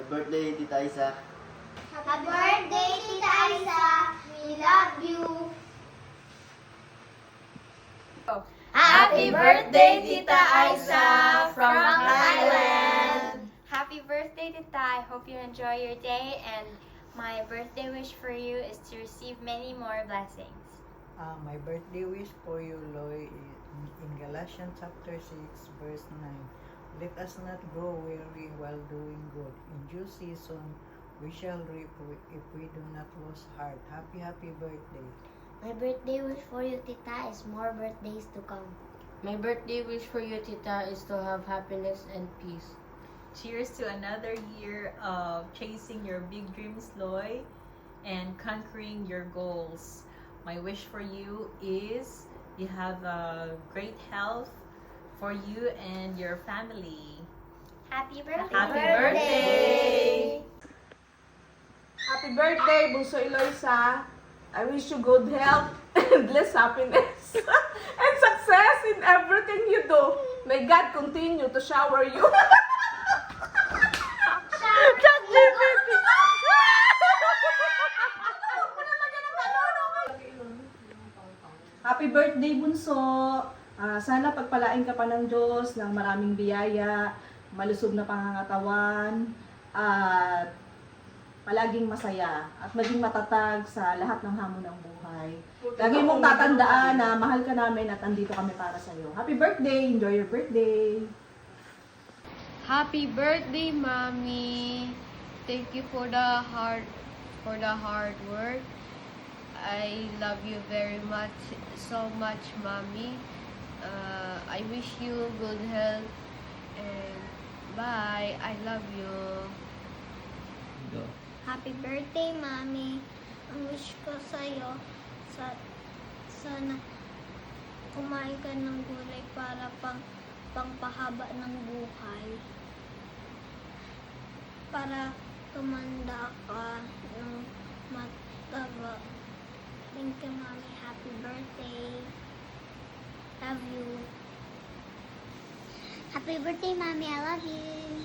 birthday, Tita Isa. Happy birthday, Tita Isa! We love you! Happy birthday, Tita Isa from Thailand! Happy birthday, Tita. I hope you enjoy your day, and my birthday wish for you is to receive many more blessings. My birthday wish for you, Loy, in Galatians chapter 6, verse 9. Let us not grow weary while doing good. In due season, we shall reap if we do not lose heart. Happy birthday. My birthday wish for you, Tita, is more birthdays to come. My birthday wish for you, Tita, is to have happiness and peace. Cheers to another year of chasing your big dreams, Loy, and conquering your goals. My wish for you is you have great health for you and your family. Happy birthday! Happy birthday! Happy birthday, Bunso Eloisa. I wish you good health, endless happiness, and success in everything you do. May God continue to shower you. Happy birthday, Bunso! Sana pagpalain ka pa ng Diyos ng maraming biyaya, malusog na pangangatawan, at palaging masaya at maging matatag sa lahat ng hamon ng buhay. Lagi mong tatandaan na mahal ka namin at andito kami para sa iyo. Happy birthday! Enjoy your birthday! Happy birthday, Mommy! Thank you for the hard work. I love you very much, so much, Mommy. I wish you good health and bye. I love you. Happy birthday, Mami. Ang wish ko sa'yo, sana kumain ka ng gulay para pangpahaba ng buhay. Para tumanda ka ng mataba. Thank you, Mami. Happy birthday. Love you. Happy birthday, Mami. I love you.